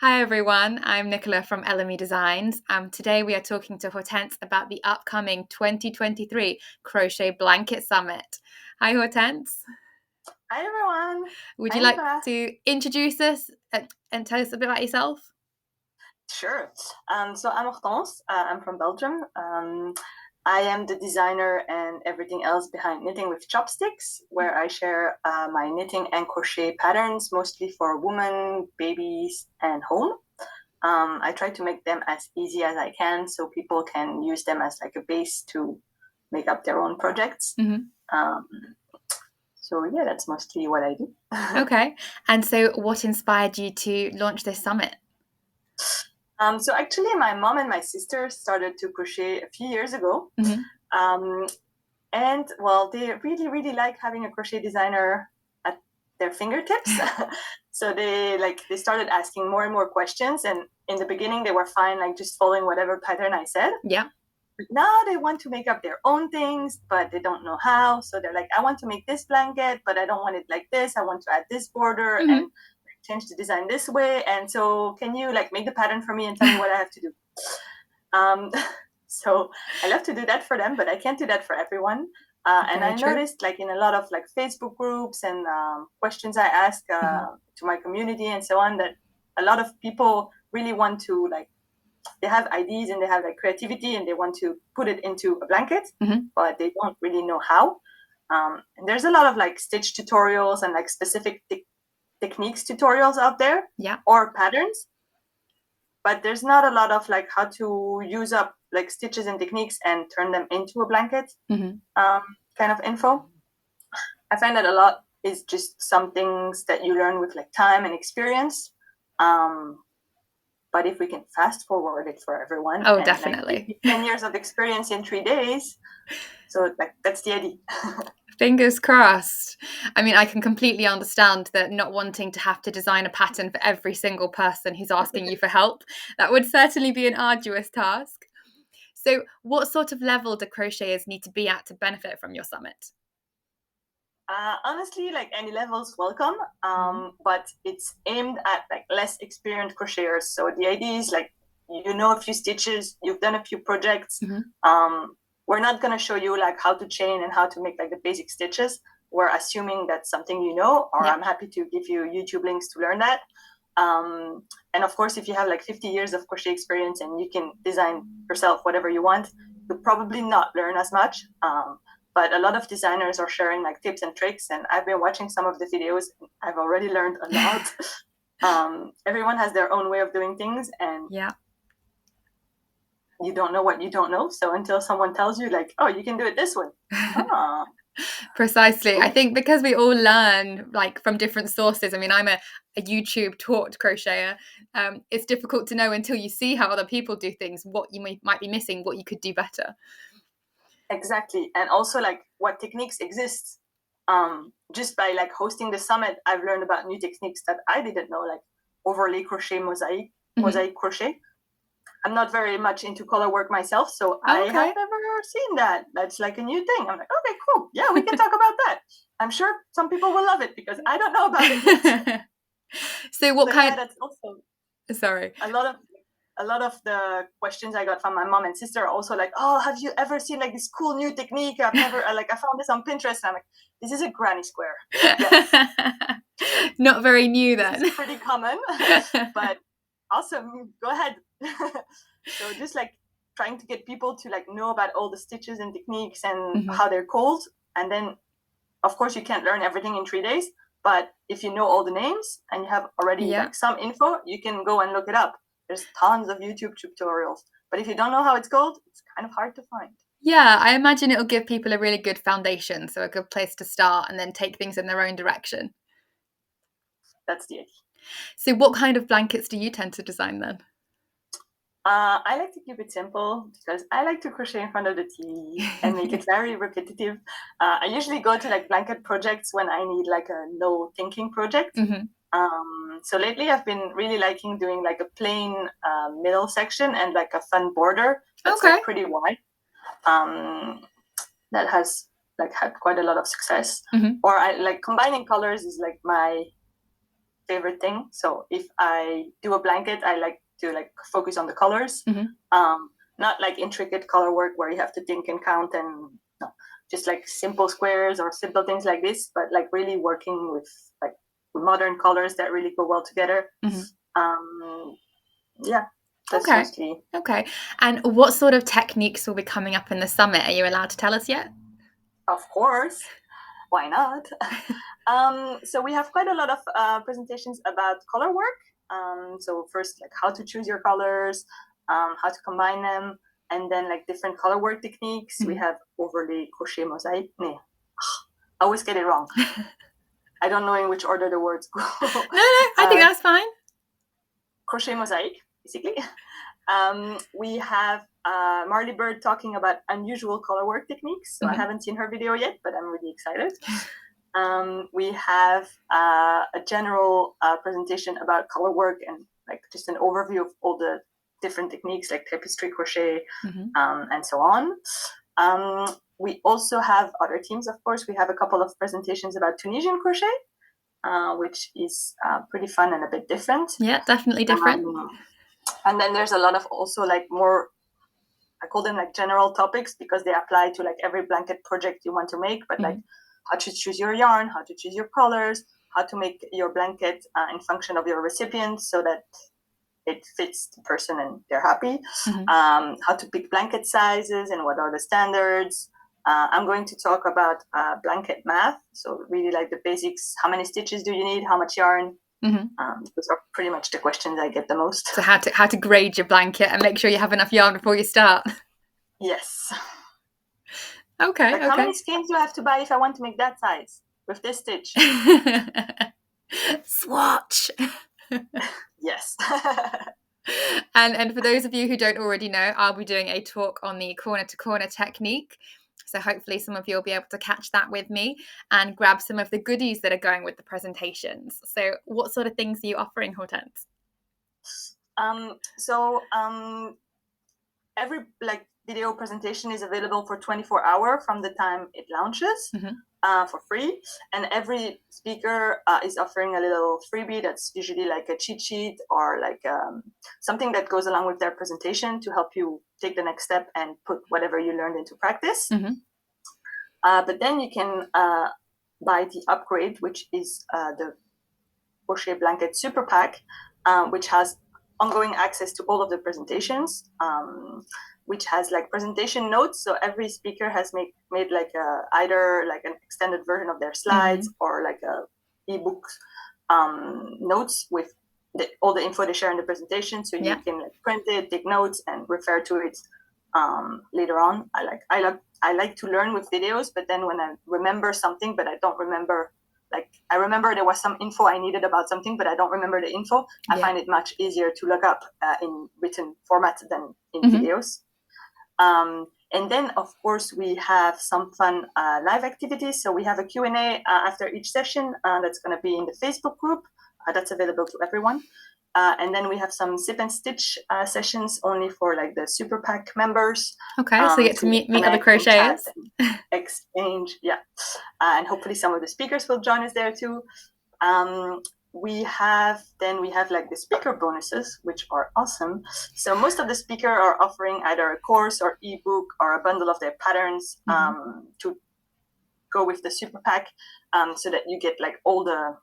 Hi everyone, I'm Nicola from LME Designs. Today we are talking to Hortense about the upcoming 2023 Crochet Blanket Summit. Hi Hortense, Hi everyone. would Hi you like Nicola. to introduce us and tell us a bit about yourself? Sure. So I'm Hortense. I'm from Belgium. I am the designer and everything else behind Knitting with Chopsticks, where I share my knitting and crochet patterns, mostly for women, babies, and home. I try to make them as easy as I can so people can use them as like a base to make up their own projects. Mm-hmm. Um, so yeah, that's mostly what I do. Okay, and so what inspired you to launch this summit? So actually, my mom and my sister started to crochet a few years ago. Mm-hmm. Um, and well, they really, really like having a crochet designer at their fingertips. So they started asking more and more questions. And in the beginning, they were fine, like just following whatever pattern I said. Yeah. But now they want to make up their own things, but they don't know how. So they're like, I want to make this blanket, but I don't want it like this. I want to add this border Mm-hmm. and change the design this way. And so can you like make the pattern for me and tell me what I have to do? Um, so I love to do that for them, but I can't do that for everyone. And Very I true. noticed like in a lot of like Facebook groups and questions I ask Mm-hmm. to my community and so on, that a lot of people really want to like, they have ideas and they have like creativity and they want to put it into a blanket, Mm-hmm. but they don't really know how. And there's a lot of like stitch tutorials and like specific techniques tutorials out there Yeah. or patterns, but there's not a lot of like how to use up like stitches and techniques and turn them into a blanket Mm-hmm. kind of info. I find that a lot is just some things that you learn with like time and experience. Um, but if we can fast forward it for everyone Oh, and like give definitely. you 10 years of experience in 3 days, so like that's the idea. Fingers crossed. I mean, I can completely understand that not wanting to have to design a pattern for every single person who's asking you for help. That would certainly be an arduous task. So, what sort of level do crocheters need to be at to benefit from your summit? Honestly, like any levels welcome, Mm-hmm. but it's aimed at like less experienced crocheters. So the idea is like you know a few stitches, you've done a few projects. Mm-hmm. Um, we're not gonna show you like how to chain and how to make like the basic stitches. We're assuming that's something you know, or Yeah. I'm happy to give you YouTube links to learn that. And of course, if you have like 50 years of crochet experience and you can design yourself whatever you want, you'll probably not learn as much. But a lot of designers are sharing like tips and tricks, and I've been watching some of the videos. I've already learned a lot. Everyone has their own way of doing things, and Yeah. you don't know what you don't know. So until someone tells you, like, oh, you can do it this way. Ah, Precisely. I cool. think because we all learn like from different sources. I mean, I'm a YouTube taught crocheter. It's difficult to know until you see how other people do things, what you might be missing, what you could do better. Exactly. And also like what techniques exist. Just by like hosting the summit, I've learned about new techniques that I didn't know, like overlay crochet, Mm-hmm. mosaic crochet. I'm not very much into color work myself, so I Oh, have okay. never seen that. That's like a new thing. I'm like, okay, cool. Yeah, we can talk about that. I'm sure some people will love it because I don't know about it yet. So, what So yeah, kind? that's also Sorry. a lot of the questions I got from my mom and sister are also like, oh, have you ever seen like this cool new technique? I've never like I found this on Pinterest. And I'm like, this is a granny square. Yes, Not very new this is then. pretty common, but awesome. Go ahead. So just like trying to get people to like know about all the stitches and techniques and Mhm. how they're called, and then of course you can't learn everything in 3 days, but if you know all the names and you have already Yeah. like some info, you can go and look it up. There's tons of YouTube tutorials, but if you don't know how it's called, it's kind of hard to find. Yeah, I imagine it'll give people a really good foundation, so a good place to start and then take things in their own direction. That's the idea. So, what kind of blankets do you tend to design then? I like to keep it simple because I like to crochet in front of the TV and make it very repetitive. I usually go to like blanket projects when I need like a no thinking project. Hmm. So lately I've been really liking doing like a plain middle section and like a fun border that's Okay. like pretty wide. Um, that has like had quite a lot of success. Hmm. Or I like combining colors is like my favorite thing. So if I do a blanket, I like to like focus on the colors, not like intricate color work where you have to think and count and no, just like simple squares or simple things like this, but like really working with like modern colors that really go well together. Yeah, that's Okay. mostly. Okay. And what sort of techniques will be coming up in the summit? Are you allowed to tell us yet? Of course. Why not? So we have quite a lot of presentations about color work. So first, like how to choose your colors, how to combine them, and then like different color work techniques. We have overlay, crochet, mosaic. I always get it wrong. I don't know in which order the words go. No, I think that's fine. Crochet, mosaic, basically. We have Marley Bird talking about unusual color work techniques. So I haven't seen her video yet, but I'm really excited. We have a general presentation about color work and like just an overview of all the different techniques like tapestry crochet and so on. We also have other teams, of course. We have a couple of presentations about Tunisian crochet, which is pretty fun and a bit different. Yeah, definitely different. And then there's a lot of also like more, I call them like general topics because they apply to like every blanket project you want to make, but like how to choose your yarn, how to choose your colors, how to make your blanket in function of your recipient so that it fits the person and they're happy. How to pick blanket sizes and what are the standards. I'm going to talk about blanket math. So really like the basics. How many stitches do you need? How much yarn? Those are pretty much the questions I get the most. So how to grade your blanket and make sure you have enough yarn before you start. Yes. Okay. Like how many skeins do I have to buy if I want to make that size with this stitch? Swatch. Yes. And for those of you who don't already know, I'll be doing a talk on the corner to corner technique. So hopefully some of you will be able to catch that with me and grab some of the goodies that are going with the presentations. So what sort of things are you offering, Hortense? Every like video presentation is available for 24 hours from the time it launches for free. And every speaker is offering a little freebie that's usually like a cheat sheet or like something that goes along with their presentation to help you take the next step and put whatever you learned into practice. But then you can buy the upgrade, which is the Crochet Blanket Super Pack, which has ongoing access to all of the presentations, which has like presentation notes. So every speaker has made like either like an extended version of their slides or like a ebook notes with all the info they share in the presentation. So you can like print it, take notes, and refer to it later on. I like to learn with videos, but then when I remember something, but I don't remember. Like I remember there was some info I needed about something, but I don't remember the info. I find it much easier to look up in written format than in videos. And then, of course, we have some fun live activities. So we have a Q&A after each session that's going to be in the Facebook group. That's available to everyone. And then we have some sip and stitch sessions only for like the Super Pack members. Okay, so you get to meet other crocheters. Exchange, and hopefully some of the speakers will join us there too. We have like the speaker bonuses, which are awesome. So most of the speakers are offering either a course or ebook or a bundle of their patterns to go with the Super Pack, so that you get like all the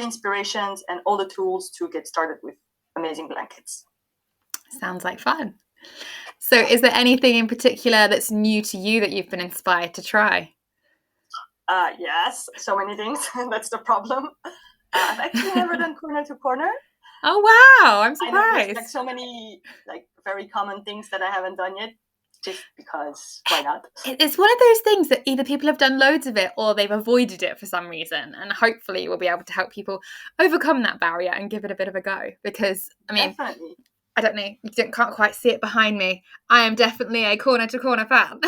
inspirations and all the tools to get started with amazing blankets. Sounds like fun. So is there anything in particular that's new to you that you've been inspired to try? Yes, so many things. That's the problem. I've actually never done corner to corner. Oh wow, I'm surprised. I know there's like so many like very common things that I haven't done yet, just because why not? It's one of those things that either people have done loads of it or they've avoided it for some reason, and hopefully we'll be able to help people overcome that barrier and give it a bit of a go. Because I mean, definitely. I don't know, you can't quite see it behind me. I am definitely a corner to corner fan.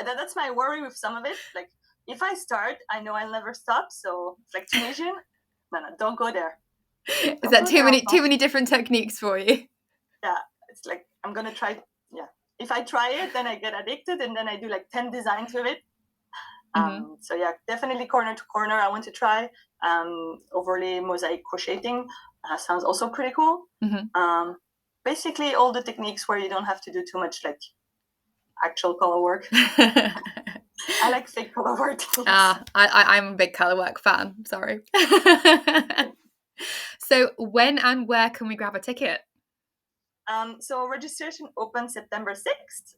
That's my worry with some of it. Like if I start, I know I'll never stop. So it's like Tunisian. No, don't go there. Is that too many different techniques for you? Yeah, it's like I'm gonna try. Yeah, if I try it, then I get addicted, and then I do like 10 designs with it. So yeah, definitely corner to corner. I want to try overlay mosaic crocheting. Sounds also pretty cool. Basically, all the techniques where you don't have to do too much like actual color work. I like fake color work techniques. I'm a big color work fan. Sorry. So when and where can we grab a ticket? So registration opens September 6th,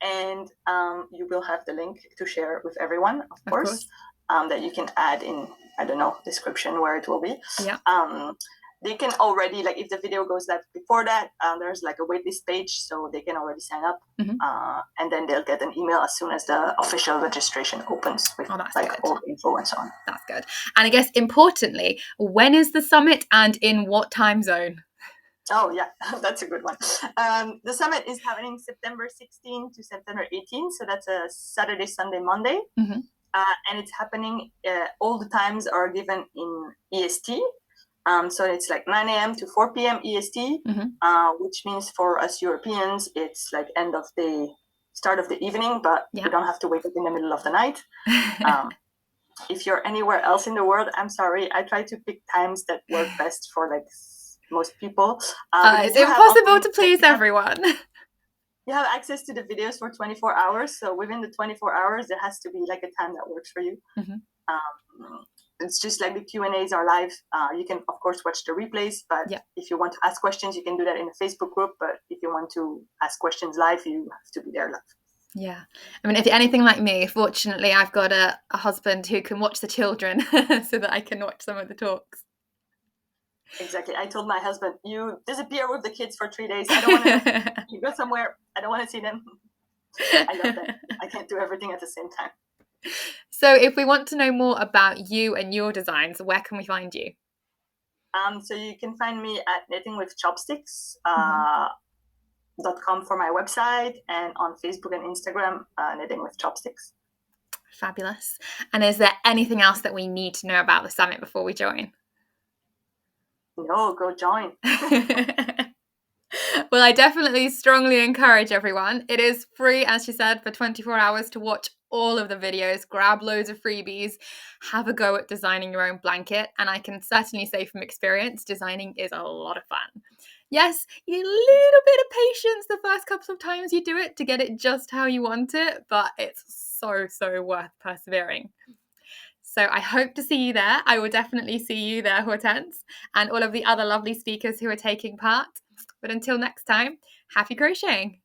and you will have the link to share with everyone, of course. That you can add in, I don't know, description where it will be. Yeah. They can already, like if the video goes live before that, there's like a waitlist page, so they can already sign up. And then they'll get an email as soon as the official registration opens with like all the info and so on. That's good. And I guess importantly, when is the summit and in what time zone? Oh, yeah, that's a good one. The summit is happening September 16 to September 18. So that's a Saturday, Sunday, Monday. And it's happening, all the times are given in EST. So it's like 9 a.m. to 4 p.m. EST, which means for us Europeans, it's like end of the start of the evening, but you don't have to wake up in the middle of the night. If you're anywhere else in the world, I'm sorry. I try to pick times that work best for like most people. It's impossible to please everyone. You have access to the videos for 24 hours. So within the 24 hours, there has to be like a time that works for you. It's just like the Q&As are live. You can, of course, watch the replays. But if you want to ask questions, you can do that in a Facebook group. But if you want to ask questions live, you have to be there live. Yeah. I mean, if you're anything like me, fortunately, I've got a husband who can watch the children so that I can watch some of the talks. Exactly. I told my husband, you disappear with the kids for 3 days. I don't want to, you go somewhere. I don't want to see them. I love them. I can't do everything at the same time. So if we want to know more about you and your designs, where can we find you? So you can find me at knittingwithchopsticks.com for my website, and on Facebook and Instagram, Knitting with Chopsticks. Fabulous. And is there anything else that we need to know about the summit before we join? No, go join. Well, I definitely strongly encourage everyone. It is free, as she said, for 24 hours to watch all of the videos, grab loads of freebies, have a go at designing your own blanket. And I can certainly say from experience, designing is a lot of fun. Yes, you need a little bit of patience the first couple of times you do it to get it just how you want it, but it's so worth persevering. So I hope to see you there. I will definitely see you there, Hortense, and all of the other lovely speakers who are taking part. But until next time, happy crocheting.